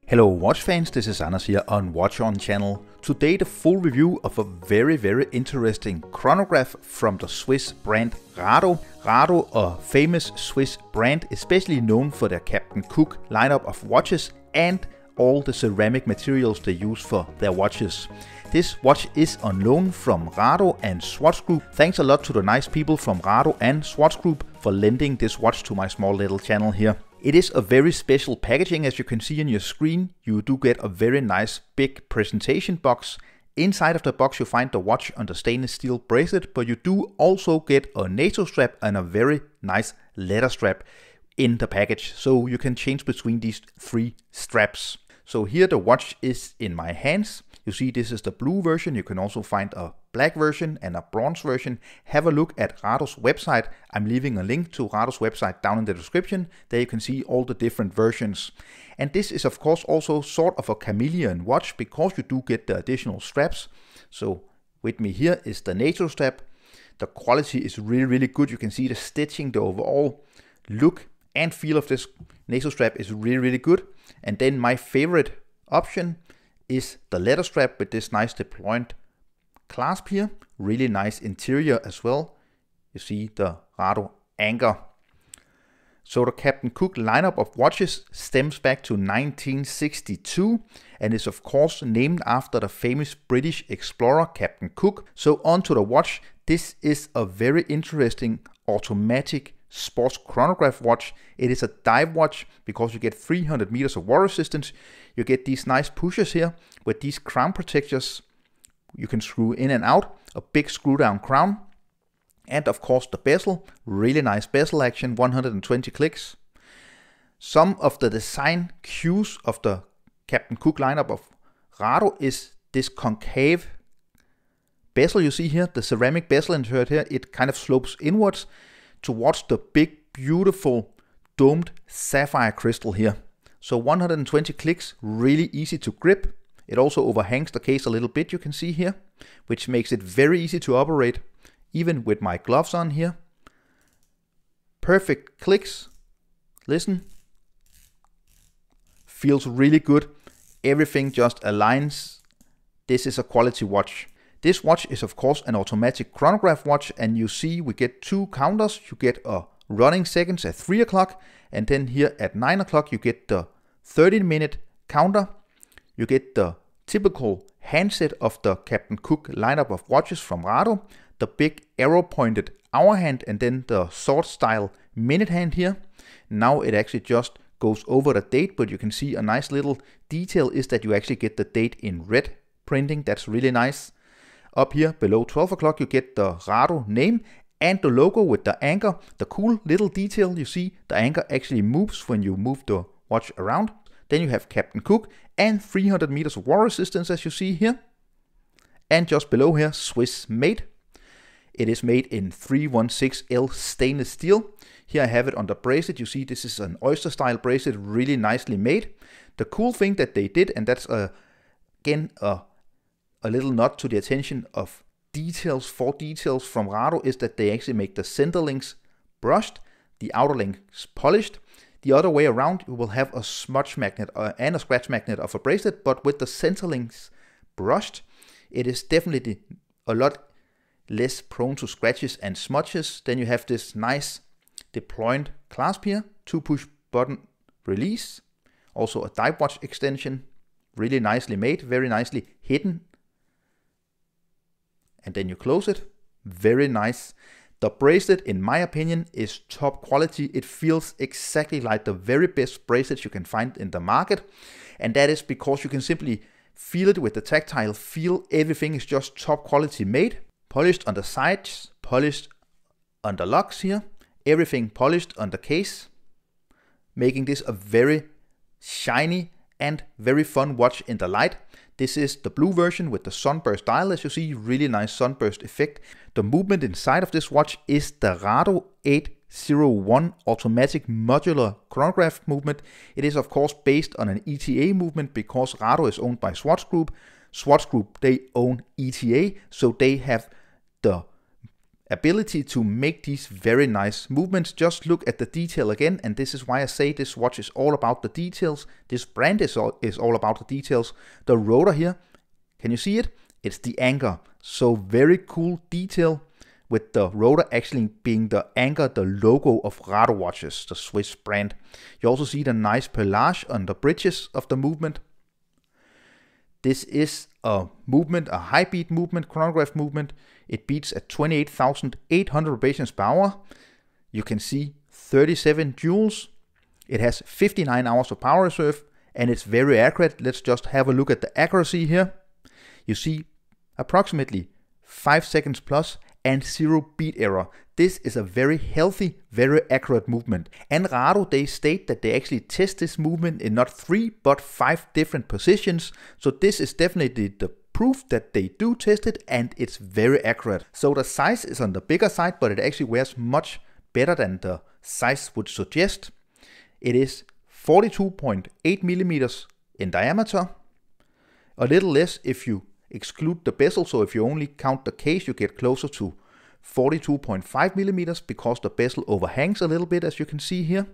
Hello watch fans, this is Anders here on Watch On channel. Today the full review of a very interesting chronograph from the Swiss brand Rado. Rado, a famous Swiss brand especially known for their Captain Cook lineup of watches and all the ceramic materials they use for their watches. This watch is on loan from Rado and Swatch Group. Thanks a lot to the nice people from Rado and Swatch Group for lending this watch to my small little channel here. It is a very special packaging, as you can see on your screen. You do get a very nice big presentation box. Inside of the box you find the watch on the stainless steel bracelet, but you do also get a NATO strap and a very nice leather strap in the package. So you can change between these three straps. So here the watch is in my hands. You see this is the blue version. You can also find a black version and a bronze version. Have a look at Rado's website. I'm leaving a link to Rado's website down in the description. There you can see all the different versions. And this is of course also sort of a chameleon watch because you do get the additional straps. So with me here is the NATO strap. The quality is really good. You can see the stitching, the overall look and feel of this NATO strap is really good. And then my favorite option is the leather strap with this nice deployed clasp here. Really nice interior as well. You see the Rado anchor. So the Captain Cook lineup of watches stems back to 1962 and is of course named after the famous British explorer Captain Cook. So onto the watch. This is a very interesting automatic sports chronograph watch. It is a dive watch because you get 300 meters of water resistance. You get these nice pushers here with these crown protectors. You can screw in and out, a big screw down crown. And of course the bezel, really nice bezel action, 120 clicks. Some of the design cues of the Captain Cook lineup of Rado is this concave bezel you see here, the ceramic bezel insert here. It kind of slopes inwards towards the big beautiful domed sapphire crystal here. So 120 clicks, really easy to grip. It also overhangs the case a little bit, you can see here, which makes it very easy to operate even with my gloves on here. Perfect clicks. Listen. Feels really good. Everything just aligns. This is a quality watch. This watch is of course an automatic chronograph watch, and you see we get two counters. You get a running seconds at 3 o'clock, and then here at 9 o'clock you get the 30-minute counter. You get the typical handset of the Captain Cook lineup of watches from Rado, the big arrow pointed hour hand, and then the sword style minute hand here. Now it actually just goes over the date, but you can see a nice little detail is that you actually get the date in red printing. That's really nice. Up here below 12 o'clock you get the Rado name and the logo with the anchor. The cool little detail, you see the anchor actually moves when you move the watch around. Then you have Captain Cook and 300 meters of water resistance as you see here. And just below here, Swiss made. It is made in 316L stainless steel. Here I have it on the bracelet. You see this is an oyster style bracelet, really nicely made. The cool thing that they did, and that's again a little nod to the attention of details, for details from Rado, is that they actually make the center links brushed, the outer links polished. The other way around you will have a smudge magnet and a scratch magnet of a bracelet, but with the center links brushed, it is definitely a lot less prone to scratches and smudges. Then you have this nice deployed clasp here, 2 push button release, also a dive watch extension, really nicely made, very nicely hidden. And then you close it. Very nice. The bracelet, in my opinion, is top quality. It feels exactly like the very best bracelets you can find in the market. And that is because you can simply feel it with the tactile feel. Everything is just top quality made. Polished on the sides, polished on the locks here. Everything polished on the case. Making this a very shiny and very fun watch in the light. This is the blue version with the Sunburst dial, as you see, really nice sunburst effect. The movement inside of this watch is the Rado 801 automatic modular chronograph movement. It is of course based on an ETA movement because Rado is owned by Swatch Group. Swatch Group, they own ETA, so they have the ability to make these very nice movements. Just look at the detail again, and this is why I say this watch is all about the details. This brand is all about the details. The rotor here, can you see it? It's the anchor. So very cool detail with the rotor actually being the anchor, the logo of Rado watches, the Swiss brand. You also see the nice pelage on the bridges of the movement. This is a movement, a high beat movement, chronograph movement. It beats at 28,800 revolutions per hour. You can see 37 joules. It has 59 hours of power reserve, and it's very accurate. Let's just have a look at the accuracy here. You see approximately 5 seconds plus and 0 beat error. This is a very healthy, very accurate movement. And Rado, they state that they actually test this movement in not 3 but 5 different positions. So this is definitely the proof that they do test it, and it's very accurate. So the size is on the bigger side, but it actually wears much better than the size would suggest. It is 42.8 millimeters in diameter. A little less if you exclude the bezel, so if you only count the case, you get closer to 42.5 millimeters because the bezel overhangs a little bit, as you can see here.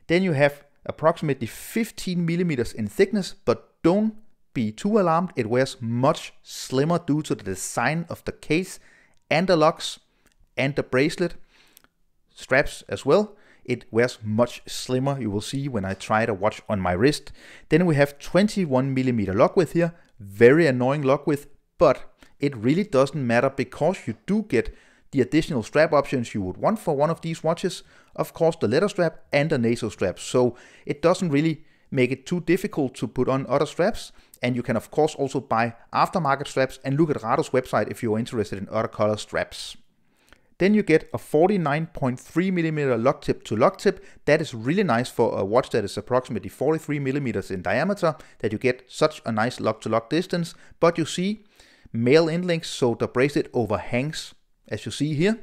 Then you have approximately 15 millimeters in thickness, but don't be too alarmed. It wears much slimmer due to the design of the case and the locks and the bracelet straps as well. It wears much slimmer. You will see when I try the watch on my wrist. Then we have 21 millimeter lock width here. Very annoying lock width, but it really doesn't matter because you do get the additional strap options you would want for one of these watches. Of course, the leather strap and the NATO strap. So it doesn't really make it too difficult to put on other straps. And you can of course also buy aftermarket straps and look at Rado's website if you're interested in other color straps. Then you get a 49.3 millimeter lock tip to lock tip. That is really nice for a watch that is approximately 43 millimeters in diameter, that you get such a nice lock to lock distance. But you see male end links, so the bracelet overhangs, as you see here.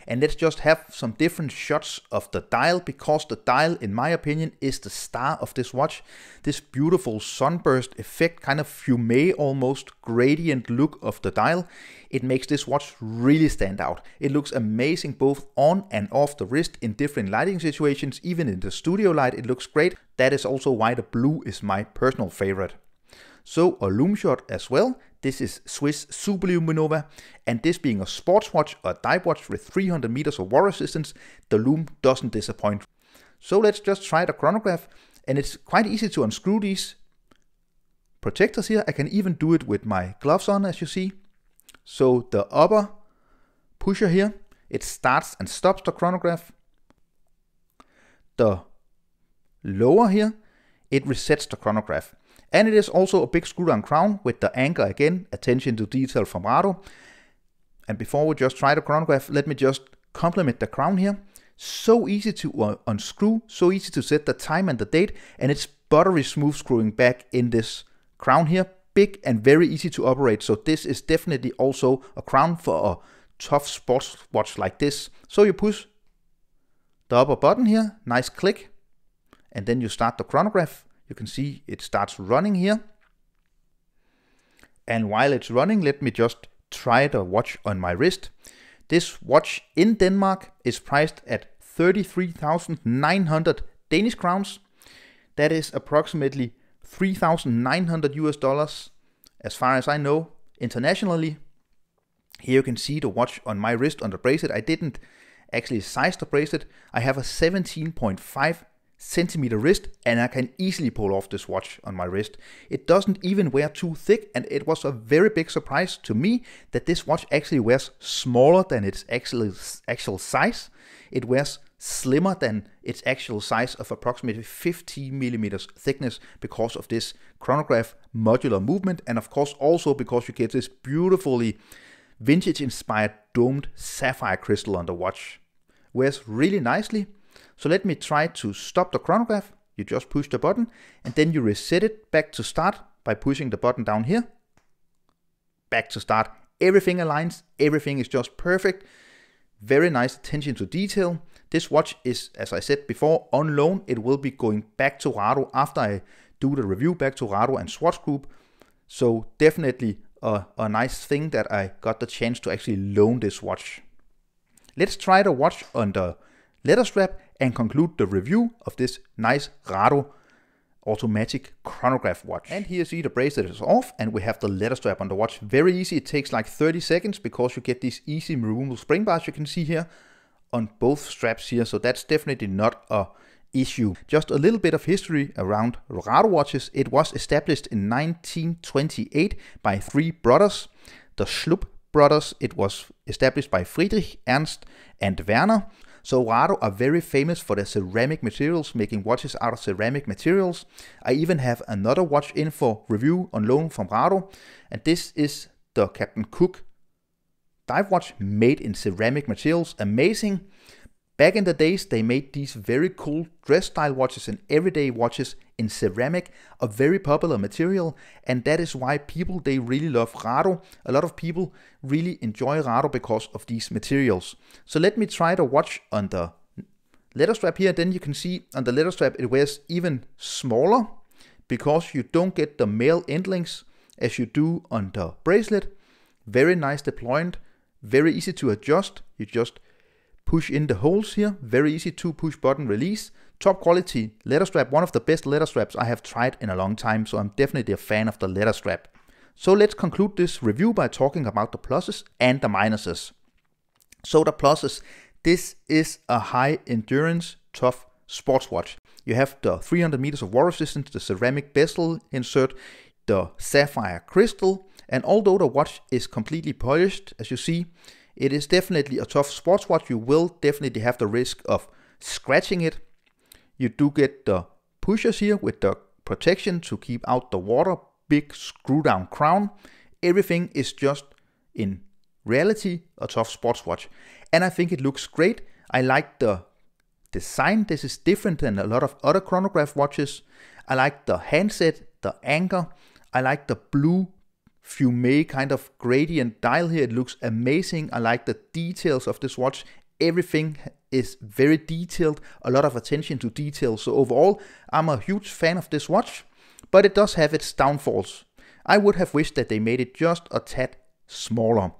And let's just have some different shots of the dial, because the dial, in my opinion, is the star of this watch. This beautiful sunburst effect, kind of fumé almost gradient look of the dial. It makes this watch really stand out. It looks amazing both on and off the wrist in different lighting situations. Even in the studio light, it looks great. That is also why the blue is my personal favorite. So a lume shot as well. This is Swiss Super Luminova, and this being a sports watch or a dive watch with 300 meters of water resistance, the lume doesn't disappoint. So let's just try the chronograph, and it's quite easy to unscrew these protectors here. I can even do it with my gloves on, as you see. So the upper pusher here, it starts and stops the chronograph. The lower here, it resets the chronograph. And it is also a big screw down crown with the anchor again, attention to detail from Rado. And before we just try the chronograph, let me just compliment the crown here. So easy to unscrew, so easy to set the time and the date, and it's buttery smooth screwing back in this crown here. Big and very easy to operate, so this is definitely also a crown for a tough sports watch like this. So you push the upper button here, nice click, and then you start the chronograph. You can see it starts running here. And while it's running, let me just try the watch on my wrist. This watch in Denmark is priced at 33,900 Danish crowns. That is approximately 3,900 US dollars, as far as I know, internationally. Here you can see the watch on my wrist on the bracelet. I didn't actually size the bracelet. I have a 17.5 centimeter wrist, and I can easily pull off this watch on my wrist. It doesn't even wear too thick, and it was a very big surprise to me that this watch actually wears smaller than its actual size. It wears slimmer than its actual size of approximately 15 millimeters thickness because of this chronograph modular movement, and of course also because you get this beautifully vintage inspired domed sapphire crystal on the watch. Wears really nicely. So let me try to stop the chronograph. You just push the button and then you reset it back to start by pushing the button down here. Back to start. Everything aligns. Everything is just perfect. Very nice attention to detail. This watch is, as I said before, on loan. It will be going back to Rado after I do the review, back to Rado and Swatch Group. So definitely a nice thing that I got the chance to actually loan this watch. Let's try the watch on the leather strap and conclude the review of this nice Rado automatic chronograph watch. And here you see the bracelet is off and we have the leather strap on the watch. Very easy, it takes like 30 seconds because you get these easy removable spring bars you can see here on both straps here, so that's definitely not a issue. Just a little bit of history around Rado watches. It was established in 1928 by three brothers, the Schlupp brothers. It was established by Friedrich, Ernst and Werner. So Rado are very famous for their ceramic materials, making watches out of ceramic materials. I even have another watch in for review on loan from Rado, and this is the Captain Cook dive watch made in ceramic materials. Amazing. Back in the days, they made these very cool dress style watches and everyday watches in ceramic, a very popular material, and that is why people, they really love Rado. A lot of people really enjoy Rado because of these materials. So let me try the watch on the leather strap here. Then you can see on the leather strap it wears even smaller because you don't get the male end links as you do on the bracelet. Very nice deployment, very easy to adjust. You just push in the holes here, very easy to push button release. Top quality leather strap, one of the best leather straps I have tried in a long time, so I'm definitely a fan of the leather strap. So let's conclude this review by talking about the pluses and the minuses. So the pluses, this is a high endurance, tough sports watch. You have the 300 meters of water resistance, the ceramic bezel insert, the sapphire crystal, and although the watch is completely polished, as you see, it is definitely a tough sports watch. You will definitely have the risk of scratching it. You do get the pushers here with the protection to keep out the water, big screw down crown. Everything is just in reality a tough sports watch. And I think it looks great. I like the design. This is different than a lot of other chronograph watches. I like the handset, the anchor. I like the blue fumé kind of gradient dial here. It looks amazing. I like the details of this watch. Everything is very detailed, a lot of attention to detail. So overall, I'm a huge fan of this watch, but it does have its downfalls. I would have wished that they made it just a tad smaller.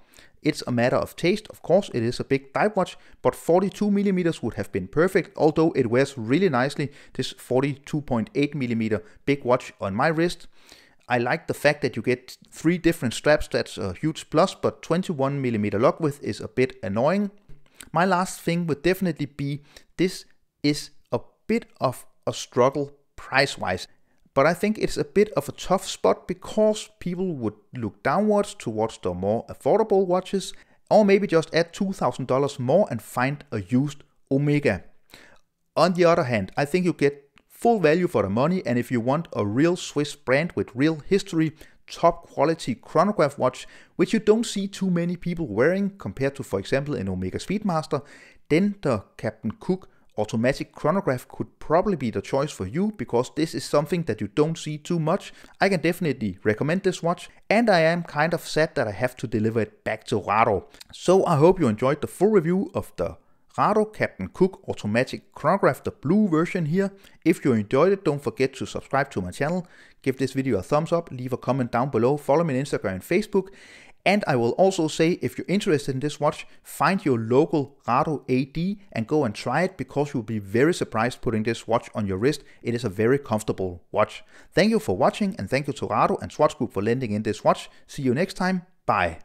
It's a matter of taste, of course. It is a big dive watch, but 42 millimeters would have been perfect, although it wears really nicely, this 42.8 millimeter big watch on my wrist. I like the fact that you get 3 different straps. That's a huge plus, but 21 millimeter lock width is a bit annoying. My last thing would definitely be, this is a bit of a struggle price-wise, but I think it's a bit of a tough spot because people would look downwards towards the more affordable watches, or maybe just add $2,000 more and find a used Omega. On the other hand, I think you get full value for the money, and if you want a real Swiss brand with real history, top quality chronograph watch, which you don't see too many people wearing compared to, for example, an Omega Speedmaster, then the Captain Cook automatic chronograph could probably be the choice for you, because this is something that you don't see too much. I can definitely recommend this watch, and I am kind of sad that I have to deliver it back to Rado. So I hope you enjoyed the full review of the Rado Captain Cook automatic chronograph, the blue version here. If you enjoyed it, don't forget to subscribe to my channel, give this video a thumbs up, leave a comment down below, follow me on Instagram and Facebook. And I will also say, if you're interested in this watch, find your local Rado AD and go and try it, because you'll be very surprised putting this watch on your wrist. It is a very comfortable watch. Thank you for watching, and thank you to Rado and Swatch Group for lending in this watch. See you next time. Bye.